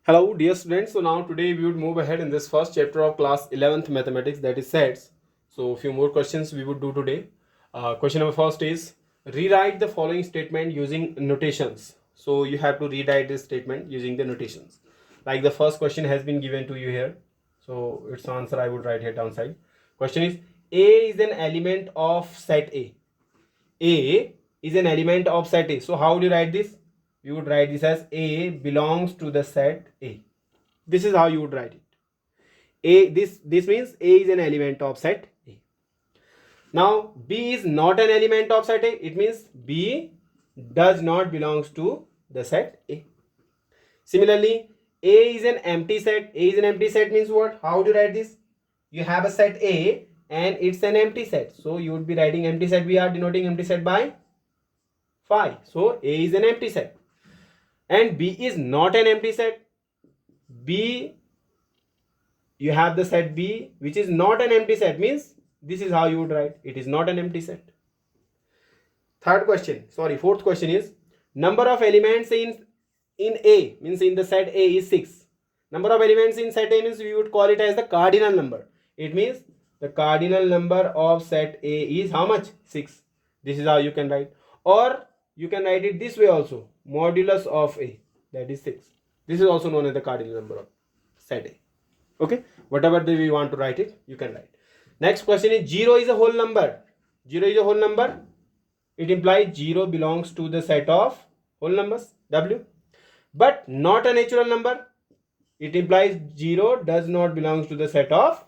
Hello dear students, so now today we would move ahead in this first chapter of class 11th mathematics, that is sets. So a few more questions we would do today. Question number first is rewrite the following statement using notations. So you have to rewrite this statement using the notations. Like the first question has been given to you here. So its answer I would write here downside. Question is A is an element of set A. A is an element of set A. So how would you write this? You would write this as A belongs to the set A. This is how you would write it. This means A is an element of set A. Now B is not an element of set A. It means B does not belongs to the set A. Similarly, A is an empty set. A is an empty set means what? How do you write this? You have a set A and it's an empty set. So you would be writing empty set. We are denoting empty set by phi. So A is an empty set. And B is not an empty set. B, you have the set B which is not an empty set, means this is how you would write. It is not an empty set. Fourth question is number of elements in A, means in the set A is 6. Number of elements in set A means we would call it as the cardinal number. It means the cardinal number of set A is how much? 6. This is how you can write. Or you can write it this way also. Modulus of A, that is 6. This is also known as the cardinal number of set A. Okay, whatever way we want to write it, you can write. Next question is 0 is a whole number. 0 is a whole number. It implies 0 belongs to the set of whole numbers W, but not a natural number. It implies 0 does not belongs to the set of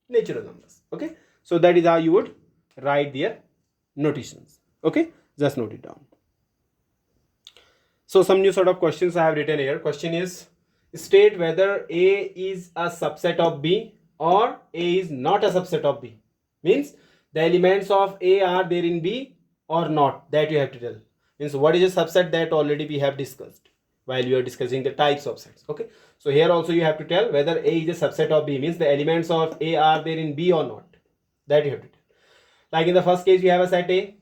natural numbers. Okay, so that is how you would write their notations. Okay, just note it down. So some new sort of questions I have written here. Question is state whether A is a subset of B or A is not a subset of B. Means the elements of A are there in B or not, that you have to tell. Means what is a subset, that already we have discussed while we are discussing the types of sets. Okay, so here also you have to tell whether A is a subset of B, means the elements of A are there in B or not, that you have to tell. Like in the first case, you have a set A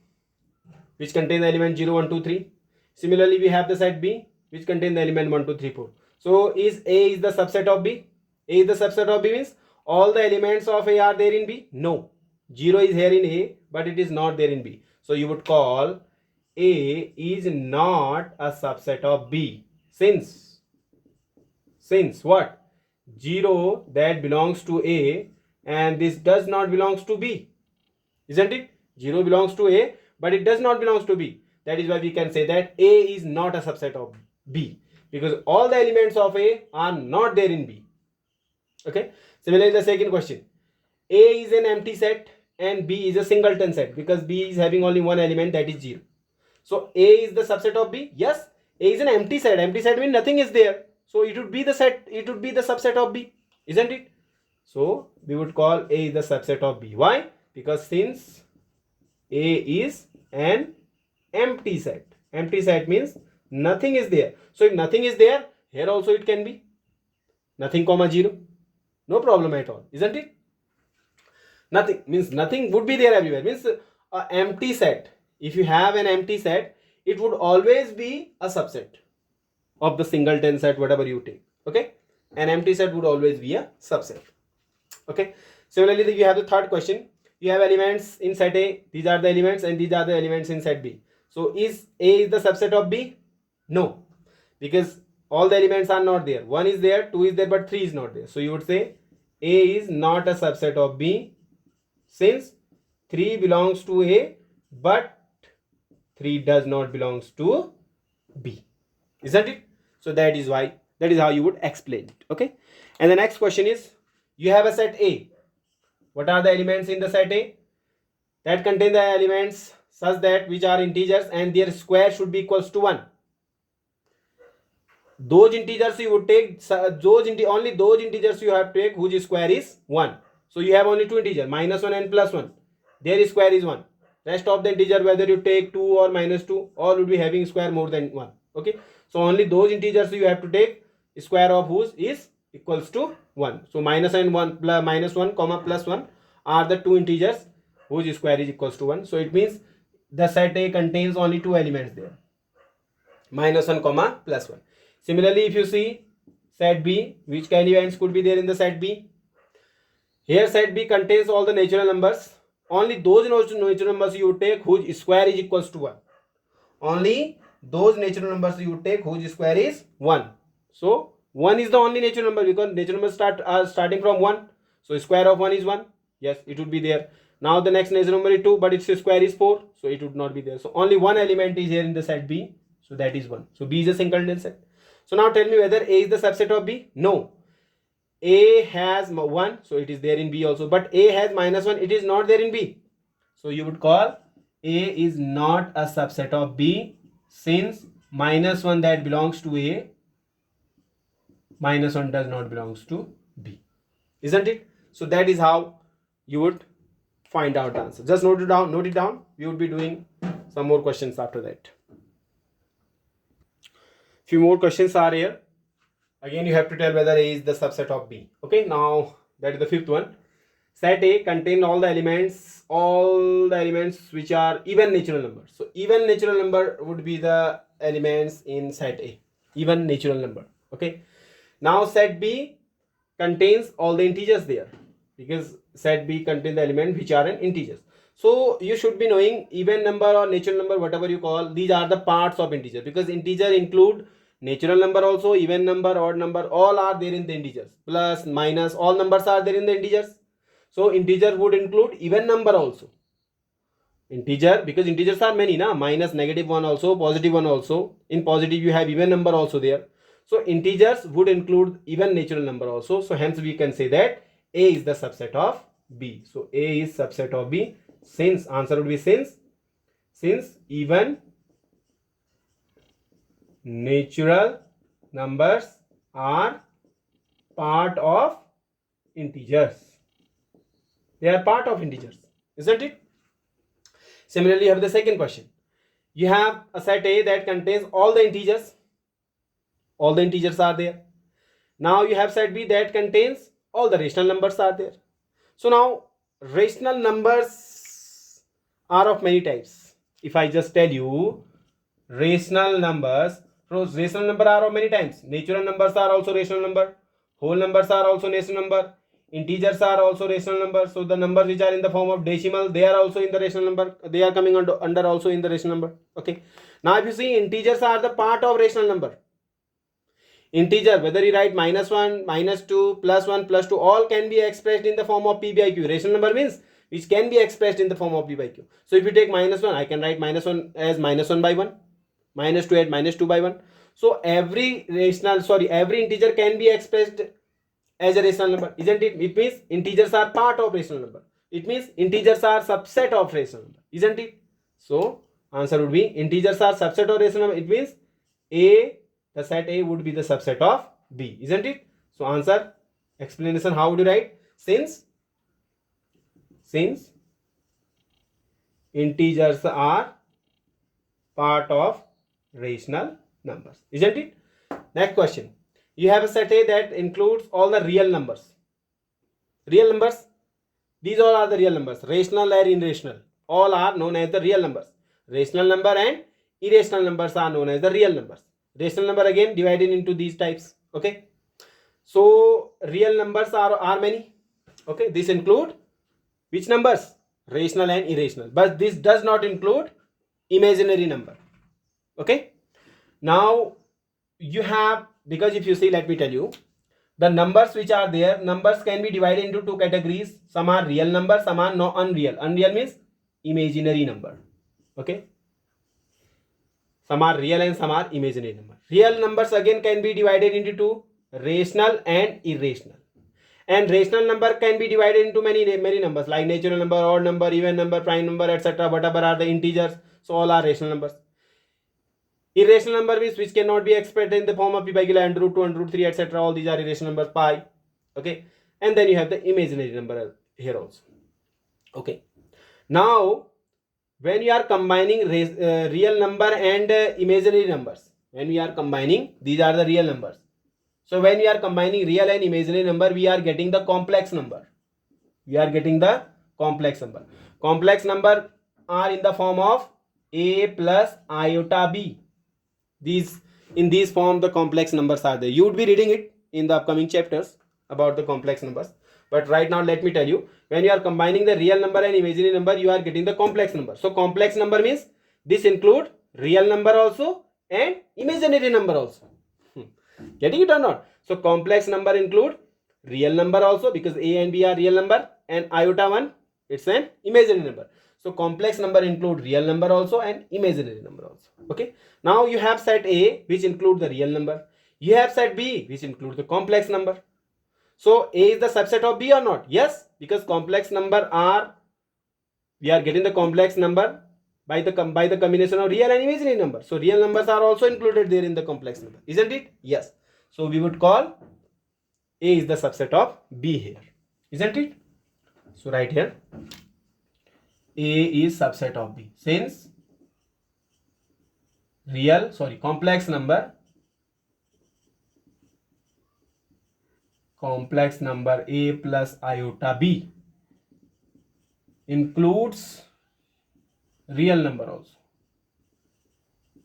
which contains the element 0, 1, 2, 3. Similarly, we have the set B which contains the element 1, 2, 3, 4. So is A is the subset of B? A is the subset of B means all the elements of A are there in B? No. 0 is here in A, but it is not there in B. So you would call A is not a subset of B. Since what? 0 that belongs to A and this does not belongs to B. Isn't it? 0 belongs to A, but it does not belongs to B. That is why we can say that A is not a subset of B, because all the elements of A are not there in B. Okay. Similarly, the second question, A is an empty set and B is a singleton set, because B is having only one element, that is 0. So A is the subset of B. Yes, A is an empty set. Empty set means nothing is there. So it would be the set, it would be the subset of B, isn't it? So we would call A is the subset of B. Why? Because since A is an empty set. Empty set means nothing is there. So if nothing is there, here also it can be nothing comma 0. No problem at all, isn't it? Nothing means nothing would be there everywhere. Means a empty set. If you have an empty set, it would always be a subset of the singleton set, whatever you take. Okay, an empty set would always be a subset. Okay. Similarly, you have the third question. You have elements in set A. These are the elements and these are the elements in set B. So is A is the subset of B? No, because all the elements are not there. 1 is there, 2 is there, but 3 is not there. So you would say A is not a subset of B, since 3 belongs to A, but 3 does not belongs to B. Isn't it? So that is why, that is how you would explain it. Okay. And the next question is, you have a set A. What are the elements in the set A? That contain the elements such that which are integers and their square should be equals to 1. Those integers you would take, only those integers you have to take whose square is 1. So you have only two integers, -1 and +1. Their square is 1. Rest of the integer, whether you take 2 or -2, all would be having square more than 1. Okay. So only those integers you have to take square of whose is equals to 1. So -1 comma +1 are the two integers whose square is equals to 1. So it means the set A contains only two elements there, -1 comma +1. Similarly, if you see set B. Which elements could be there in the set B? Here set B contains all the natural numbers. Only those natural numbers you take whose square is equals to 1. Only those natural numbers you take whose square is 1. So 1 is the only natural number because natural numbers are starting from 1. So square of 1 is 1. Yes, it would be there. Now the next natural number is 2, but its square is 4. So it would not be there. So only one element is here in the set B. So that is 1. So B is a singleton set. So now tell me whether A is the subset of B. No. A has 1. So it is there in B also. But A has -1. It is not there in B. So you would call A is not a subset of B, since -1 that belongs to A, -1 does not belongs to B. Isn't it? So that is how you would find out the answer. Just note it down. We would be doing some more questions after that. Few more questions are here. Again, you have to tell whether A is the subset of B. Okay, now that is the fifth one. Set A contain all the elements which are even natural numbers. So even natural number would be the elements in set A. Even natural number. Okay. Now set B contains all the integers there, because set B contains the element which are in integers. So you should be knowing even number or natural number, whatever you call, these are the parts of integer, because integer include natural number also, even number, odd number, all are there in the integers. Plus, minus, all numbers are there in the integers. So integer would include even number also. Integer, because integers are many, na? Minus, -1 also, +1 also. In positive you have even number also there. So integers would include even natural number also. So hence we can say that A is the subset of B. So A is subset of B, since answer would be since even natural numbers are part of integers. They are part of integers, isn't it? Similarly, you have the second question. You have a set A that contains all the integers. All the integers are there. Now you have set B that contains all the rational numbers are there. So now rational numbers are of many types. If I just tell you rational numbers, so rational number are of many types. Natural numbers are also rational number. Whole numbers are also rational number. Integers are also rational numbers. So the numbers which are in the form of decimal, they are also in the rational number. They are coming under also in the rational number. Okay. Now if you see, integers are the part of rational number. Integer, whether you write -1, -2, +1, +2, all can be expressed in the form of P by Q. Rational number means which can be expressed in the form of P by Q. So if you take -1, I can write -1 as -1 by 1, -2 as -2 by 1. So every integer can be expressed as a rational number, isn't it? It means integers are part of rational number. It means integers are subset of rational number, isn't it? So answer would be integers are subset of rational number. It means the set A would be the subset of B, isn't it? So answer, explanation, how would you write? Since integers are part of rational numbers, isn't it? Next question. You have a set A that includes all the real numbers. Real numbers, these all are the real numbers. Rational and irrational, all are known as the real numbers. Rational number and irrational numbers are known as the real numbers. Rational number again divided into these types. Okay. So real numbers are many. Okay. This include which numbers? Rational and irrational. But this does not include imaginary number. Okay. Now you have, because if you see, let me tell you, the numbers which are there, numbers can be divided into two categories. Some are real numbers, some are no unreal. Unreal means imaginary number. Okay. Some are real and some are imaginary number. Real numbers again can be divided into two, rational and irrational. And rational number can be divided into many numbers, like natural number, odd number, even number, prime number, etc. Whatever are the integers. So all are rational numbers. Irrational number means which cannot be expressed in the form of P by Q, √2, √3, etc. All these are irrational numbers, pi. Okay. And then you have the imaginary number here also. Okay. Now when you are combining real number and imaginary numbers, when we are combining, these are the real numbers. So when we are combining real and imaginary number, we are getting the complex number. Complex number are in the form of A plus iota B. In these form the complex numbers are there. You would be reading it. in the upcoming chapters about the complex numbers. But right now let me tell you, when you are combining the real number and imaginary number, you are getting the complex number. So complex number means this include real number also and imaginary number also. Getting it or not? So complex number include real number also, because a and b are real number, and iota 1 it's an imaginary number. So complex number include real number also and imaginary number also. Okay, now you have set A which include the real number, you have set B which include the complex number. So A is the subset of B or not? Yes, because complex number are, we are getting the complex number by the combination of real and imaginary number. So real numbers are also included there in the complex number, isn't it? Yes. So we would call A is the subset of B here, isn't it? So right here, A is subset of B, since complex number A plus iota B includes real number also,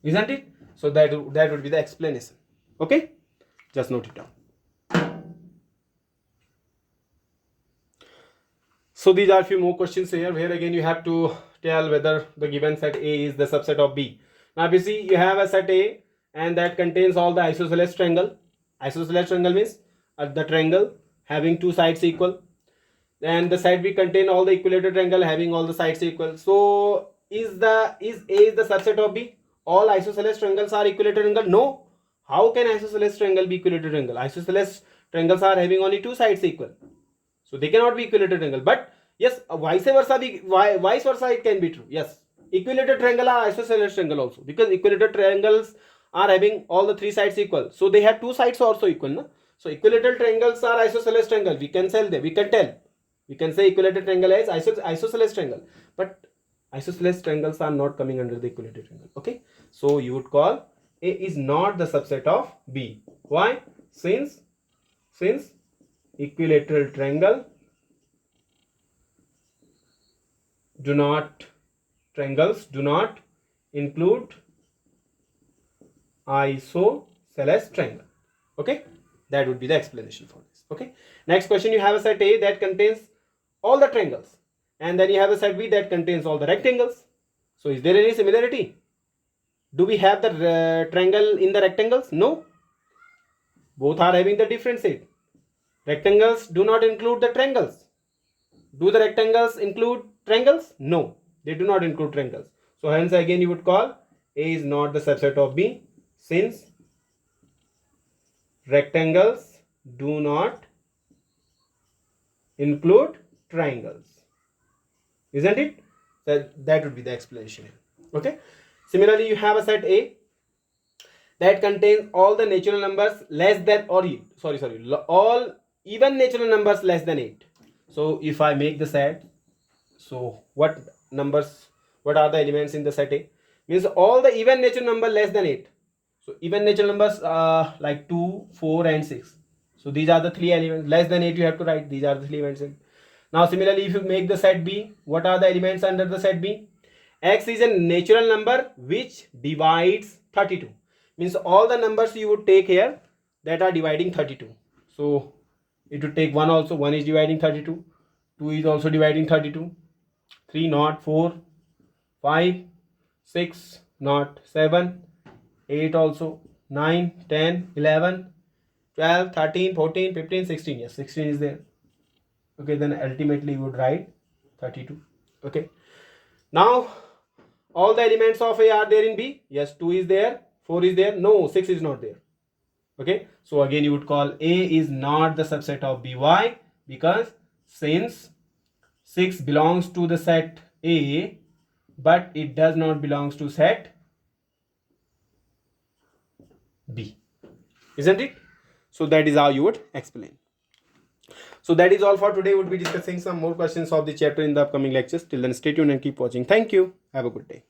isn't it? So that would be the explanation. Okay, just note it down. So these are few more questions here, where again you have to tell whether the given set A is the subset of B. Now you see, you have a set A and that contains all the isosceles triangle. Isosceles triangle means the triangle having two sides equal, and the set B contain all the equilateral triangle having all the sides equal. So is A is the subset of B? All isosceles triangles are equilateral triangle? No. How can isosceles triangle be equilateral triangle? Isosceles triangles are having only two sides equal, so they cannot be equilateral triangle. But yes, vice versa it can be true. Yes, equilateral triangle are isosceles triangle also, because equilateral triangles are having all the three sides equal, so they have two sides also equal, no? So equilateral triangles are isosceles triangle. We can say equilateral triangle is isosceles triangle, but isosceles triangles are not coming under the equilateral triangle. Okay, so you would call A is not the subset of B. Why? Since equilateral triangles do not include isosceles triangle. Okay, that would be the explanation for this. Okay, next question, you have a set A that contains all the triangles, and then you have a set B that contains all the rectangles. So is there any similarity? Do we have the triangle in the rectangles? No, both are having the different set. Rectangles do not include the triangles. Do the rectangles include triangles? No, they do not include triangles. So hence again you would call A is not the subset of B, since rectangles do not include triangles, isn't it? That would be the explanation here. Okay, similarly you have a set A that contains all the natural numbers less than, or all even natural numbers less than 8. So if I make the set, so what are the elements in the set A? Means all the even natural number less than 8. So even natural numbers like 2, 4 and 6. So these are the three elements. Less than 8 you have to write. These are the three elements. Now similarly, if you make the set B, what are the elements under the set B? X is a natural number which divides 32. Means all the numbers you would take here that are dividing 32. So it would take 1 also. 1 is dividing 32. 2 is also dividing 32. 3 not, 4, 5, 6 not, 7, 8 also, 9, 10, 11, 12, 13, 14, 15, 16. Yes, 16 is there. Okay, then ultimately you would write 32. Okay, now all the elements of A are there in B. Yes, 2 is there, 4 is there. No, 6 is not there. Okay, so again you would call A is not the subset of B. Why? Because since 6 belongs to the set A, but it does not belongs to set B, isn't it? So that is how you would explain. So that is all for today. We'll be discussing some more questions of the chapter in the upcoming lectures. Till then, stay tuned and keep watching. Thank you. Have a good day.